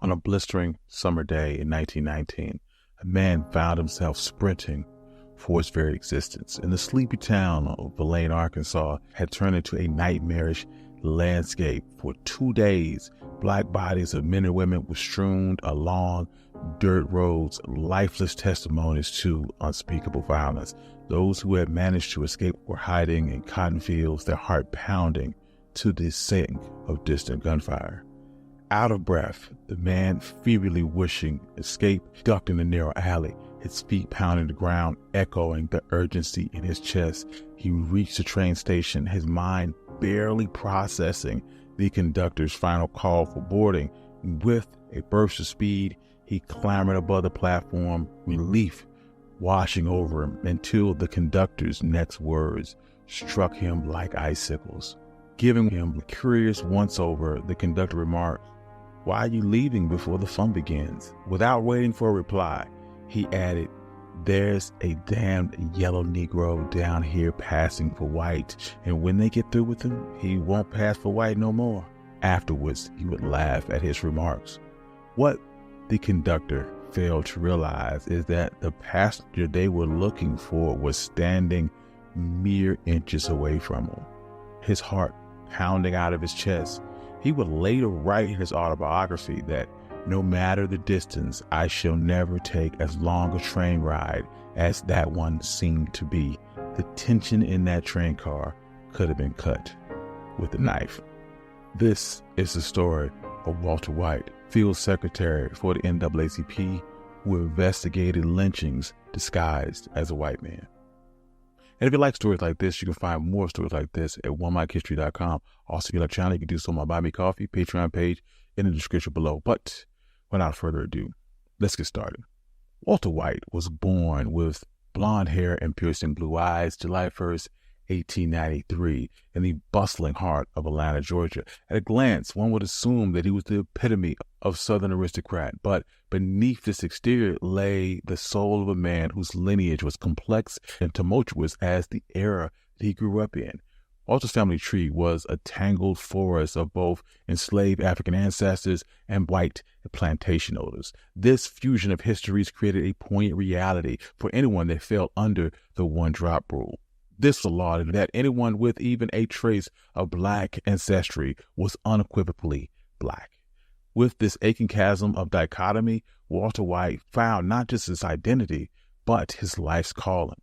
On a blistering summer day in 1919, a man found himself sprinting for his very existence. In the sleepy town of Villain, Arkansas, had turned into a nightmarish landscape. For 2 days, black bodies of men and women were strewn along dirt roads, lifeless testimonies to unspeakable violence. Those who had managed to escape were hiding in cotton fields, their heart pounding to the scent of distant gunfire. Out of breath, the man feebly wishing escape ducked in the narrow alley, his feet pounding the ground, echoing the urgency in his chest. He reached the train station, his mind barely processing the conductor's final call for boarding. With a burst of speed, he clambered above the platform, relief washing over him until the conductor's next words struck him like icicles. Giving him a curious once-over, the conductor remarked, "Why are you leaving before the fun begins?" Without waiting for a reply, he added, "There's a damned yellow Negro down here passing for white, and when they get through with him, he won't pass for white no more." Afterwards, he would laugh at his remarks. What the conductor failed to realize is that the passenger they were looking for was standing mere inches away from him, his heart pounding out of his chest. He would later write in his autobiography that, "No matter the distance, I shall never take as long a train ride as that one seemed to be. The tension in that train car could have been cut with a knife." This is the story of Walter White, field secretary for the NAACP, who investigated lynchings disguised as a white man. And if you like stories like this, you can find more stories like this at onemichistory.com. Also, if you like the channel, you can do so on my Buy Me Coffee Patreon page in the description below. But without further ado, let's get started. Walter White was born with blonde hair and piercing blue eyes, July 1st, 1893, in the bustling heart of Atlanta, Georgia. At a glance, one would assume that he was the epitome of Southern aristocrat, but beneath this exterior lay the soul of a man whose lineage was complex and tumultuous as the era that he grew up in. Walter's family tree was a tangled forest of both enslaved African ancestors and white plantation owners. This fusion of histories created a poignant reality for anyone that fell under the one-drop rule. This was a law that anyone with even a trace of black ancestry was unequivocally black. With this aching chasm of dichotomy, Walter White found not just his identity, but his life's calling.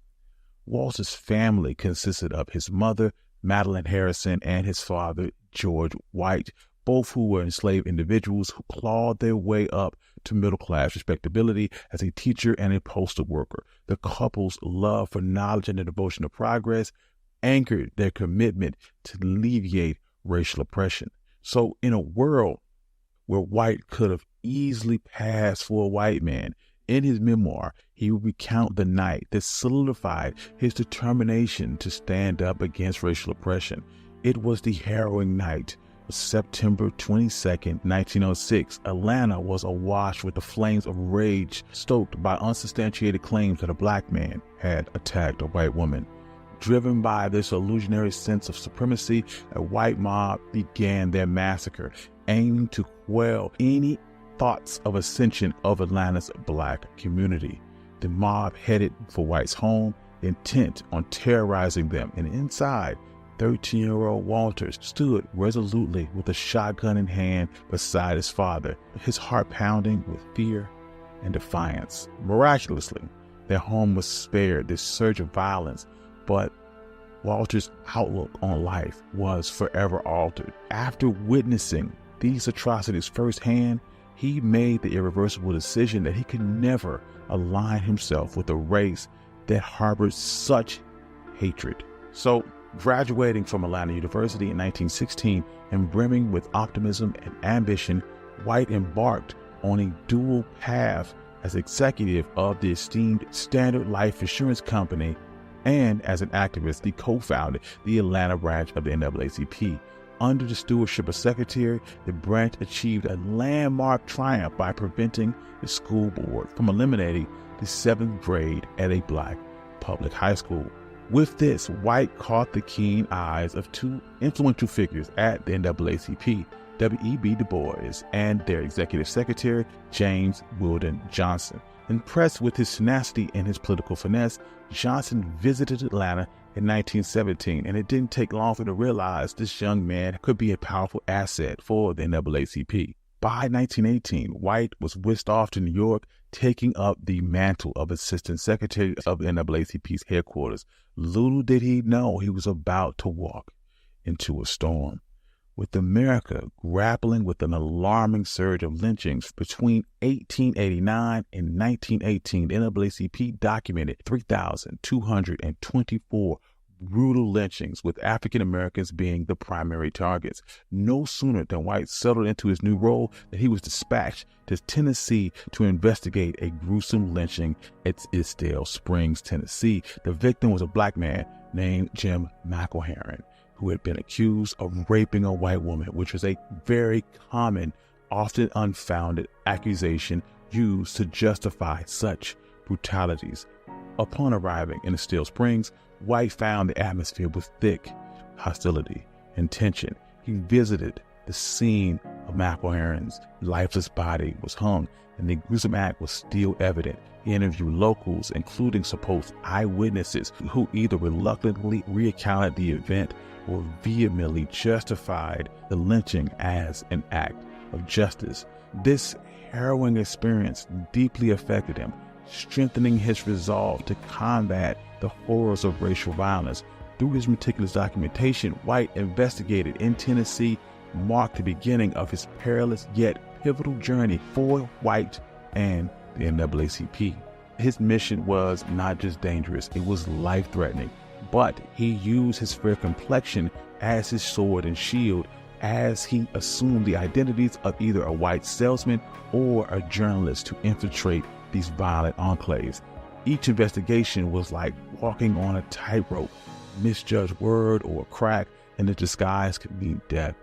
Walter's family consisted of his mother, Madeline Harrison, and his father, George White, both who were enslaved individuals who clawed their way up to middle-class respectability as a teacher and a postal worker. The couple's love for knowledge and the devotion to progress anchored their commitment to alleviate racial oppression. So in a world where White could have easily passed for a white man, in his memoir, he would recount the night that solidified his determination to stand up against racial oppression. It was the harrowing night of September 22nd, 1906. Atlanta was awash with the flames of rage stoked by unsubstantiated claims that a black man had attacked a white woman. Driven by this illusionary sense of supremacy, a white mob began their massacre, aiming to quell any thoughts of ascension of Atlanta's black community. The mob headed for White's home, intent on terrorizing them, and inside, 13-year-old Walter stood resolutely with a shotgun in hand beside his father, his heart pounding with fear and defiance. Miraculously, their home was spared this surge of violence, but Walter's outlook on life was forever altered. After witnessing these atrocities firsthand, he made the irreversible decision that he could never align himself with a race that harbored such hatred. So, graduating from Atlanta University in 1916 and brimming with optimism and ambition, White embarked on a dual path as executive of the esteemed Standard Life Insurance Company and as an activist, he co-founded the Atlanta branch of the NAACP. Under the stewardship of Secretary, the branch achieved a landmark triumph by preventing the school board from eliminating the 7th grade at a black public high school. With this, White caught the keen eyes of two influential figures at the NAACP, W.E.B. Du Bois and their executive secretary, James Weldon Johnson. Impressed with his tenacity and his political finesse, Johnson visited Atlanta in 1917, and it didn't take long for him to realize this young man could be a powerful asset for the NAACP. By 1918, White was whisked off to New York, taking up the mantle of Assistant Secretary of the NAACP's headquarters. Little did he know he was about to walk into a storm. With America grappling with an alarming surge of lynchings between 1889 and 1918, the NAACP documented 3,224 brutal lynchings, with African Americans being the primary targets. No sooner than White settled into his new role than he was dispatched to Tennessee to investigate a gruesome lynching at Isdale Springs, Tennessee. The victim was a black man named Jim McElherron, who had been accused of raping a white woman, which was a very common, often unfounded accusation used to justify such brutalities. Upon arriving in Isdale Springs, White found the atmosphere was thick hostility and tension. He visited the scene of McElherron's lifeless body was hung, and the gruesome act was still evident. He interviewed locals, including supposed eyewitnesses, who either reluctantly recounted the event or vehemently justified the lynching as an act of justice. This harrowing experience deeply affected him, strengthening his resolve to combat the horrors of racial violence. Through his meticulous documentation, White investigated in Tennessee marked the beginning of his perilous yet pivotal journey for White and the NAACP. His mission was not just dangerous, it was life-threatening. But he used his fair complexion as his sword and shield as he assumed the identities of either a white salesman or a journalist to infiltrate these violent enclaves. Each investigation was like walking on a tightrope. Misjudged word or crack in the disguise could mean death.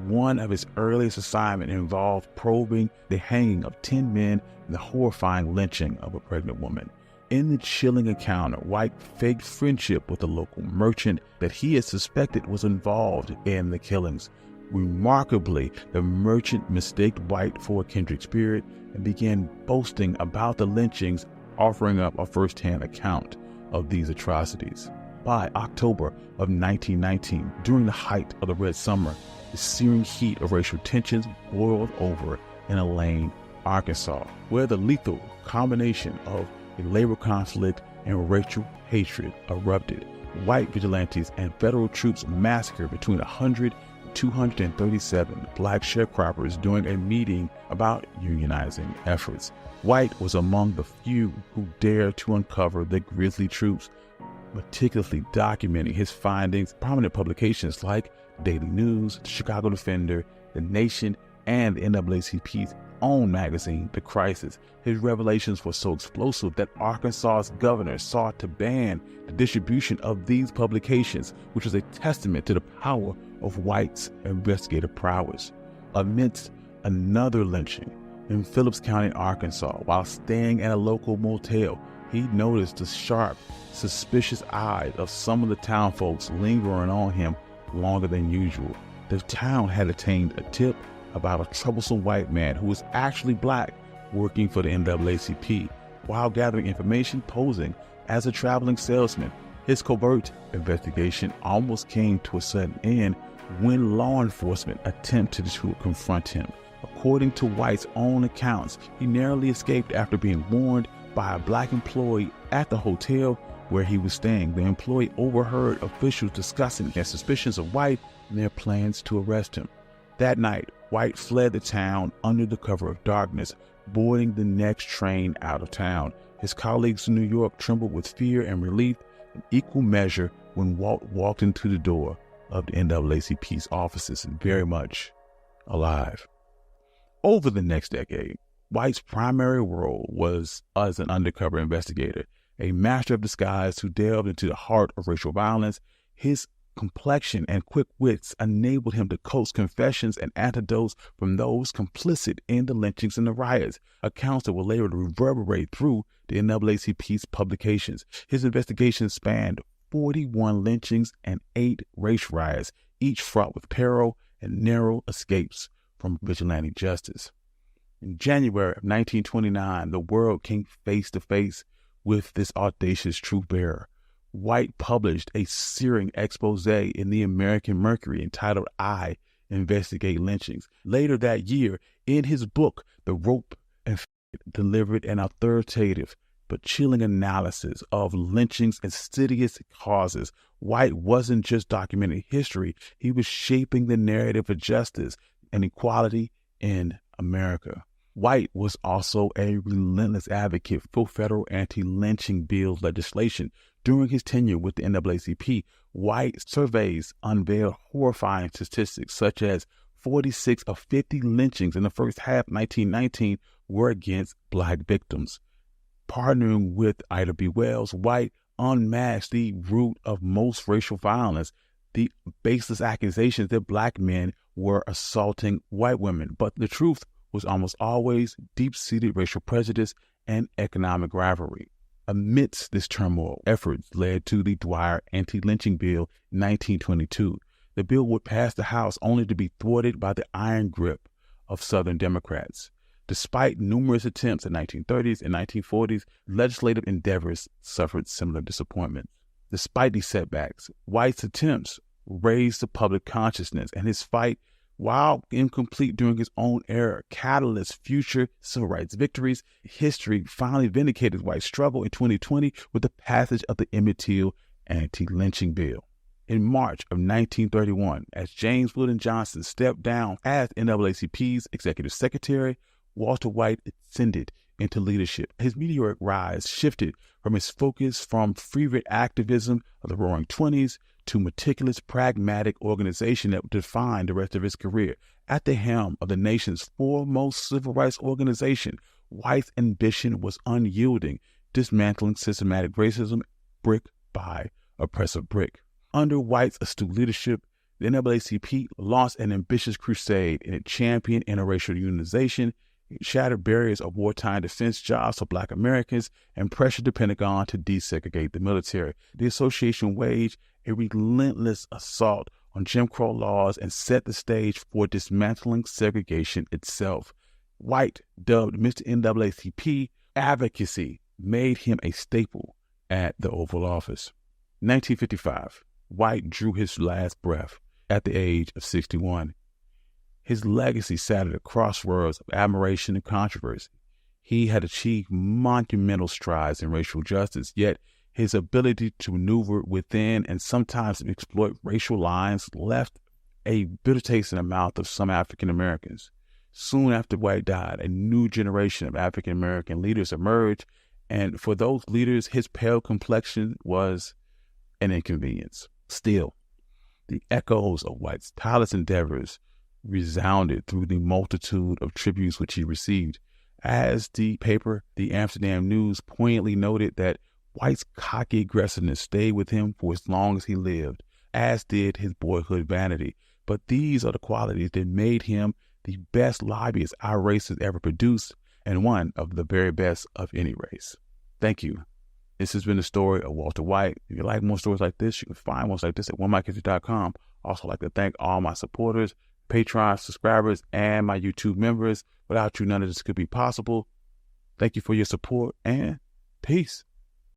One of his earliest assignments involved probing the hanging of 10 men and the horrifying lynching of a pregnant woman. In the chilling encounter, White faked friendship with a local merchant that he had suspected was involved in the killings. Remarkably, the merchant mistaked White for a kindred spirit and began boasting about the lynchings, offering up a first-hand account of these atrocities. By October of 1919, during the height of the Red Summer, the searing heat of racial tensions boiled over in Elaine, Arkansas, where the lethal combination of a labor conflict and racial hatred erupted. White vigilantes and federal troops massacred between 100 and 237 black sharecroppers during a meeting about unionizing efforts. White was among the few who dared to uncover the grisly truths, meticulously documenting his findings. Prominent publications like Daily News, the Chicago Defender, The Nation, and the NAACP's own magazine, The Crisis. His revelations were so explosive that Arkansas's governor sought to ban the distribution of these publications, which was a testament to the power of White's investigative prowess. Amidst another lynching in Phillips County, Arkansas, while staying at a local motel, he noticed the sharp, suspicious eyes of some of the town folks lingering on him longer than usual. The town had obtained a tip about a troublesome white man who was actually black working for the NAACP. While gathering information, posing as a traveling salesman, his covert investigation almost came to a sudden end when law enforcement attempted to confront him. According to White's own accounts, he narrowly escaped after being warned by a black employee at the hotel where he was staying. The employee overheard officials discussing their suspicions of White and their plans to arrest him. That night, White fled the town under the cover of darkness, boarding the next train out of town. His colleagues in New York trembled with fear and relief in equal measure when Walt walked into the door of the NAACP's offices, very much alive. Over the next decade, White's primary role was as an undercover investigator, a master of disguise who delved into the heart of racial violence. His complexion and quick wits enabled him to coax confessions and anecdotes from those complicit in the lynchings and the riots, accounts that were later to reverberate through the NAACP's publications. His investigations spanned 41 lynchings and 8 race riots, each fraught with peril and narrow escapes. from vigilante justice. In January of 1929, the world came face to face with this audacious truth bearer. White published a searing expose in the American Mercury entitled "I Investigate Lynchings." Later that year, in his book, The Rope and delivered an authoritative but chilling analysis of lynching's insidious causes. White wasn't just documenting history, he was shaping the narrative of justice and equality in America. White was also a relentless advocate for federal anti-lynching bill legislation. During his tenure with the NAACP, White's surveys unveiled horrifying statistics such as 46 of 50 lynchings in the first half of 1919 were against Black victims. Partnering with Ida B. Wells, White unmasked the root of most racial violence, the baseless accusations that Black men were assaulting white women. But the truth was almost always deep-seated racial prejudice and economic rivalry. Amidst this turmoil, efforts led to the Dwyer anti-lynching bill in 1922. The bill would pass the House only to be thwarted by the iron grip of Southern Democrats. Despite numerous attempts in the 1930s and 1940s, legislative endeavors suffered similar disappointments. Despite these setbacks, White's attempts raised the public consciousness, and his fight, while incomplete during his own era, catalyzed future civil rights victories. History finally vindicated White's struggle in 2020 with the passage of the Emmett Till anti-lynching bill. In March of 1931, as James Woodin Johnson stepped down as NAACP's executive secretary, Walter White ascended into leadership. His meteoric rise shifted from his focus from fervent activism of the Roaring Twenties to meticulous, pragmatic organization that would define the rest of his career. At the helm of the nation's foremost civil rights organization, White's ambition was unyielding, dismantling systematic racism brick by oppressive brick. Under White's astute leadership, the NAACP launched an ambitious crusade, and it championed interracial unionization, shattered barriers of wartime defense jobs for Black Americans, and pressured the Pentagon to desegregate the military. The association waged a relentless assault on Jim Crow laws and set the stage for dismantling segregation itself. White, dubbed Mr. NAACP, advocacy made him a staple at the Oval Office. 1955, White drew his last breath at the age of 61. His legacy sat at a crossroads of admiration and controversy. He had achieved monumental strides in racial justice, yet his ability to maneuver within and sometimes exploit racial lines left a bitter taste in the mouth of some African Americans. Soon after White died, a new generation of African American leaders emerged, and for those leaders, his pale complexion was an inconvenience. Still, the echoes of White's tireless endeavors resounded through the multitude of tributes which he received. As the paper, the Amsterdam News, poignantly noted that White's cocky aggressiveness stayed with him for as long as he lived, as did his boyhood vanity. But these are the qualities that made him the best lobbyist our race has ever produced, and one of the very best of any race. Thank you. This has been the story of Walter White. If you like more stories like this, you can find ones like this at onemikehistory.com. Also, I'd like to thank all my supporters, Patreon subscribers, and my YouTube members. Without you, none of this could be possible. Thank you for your support, and peace.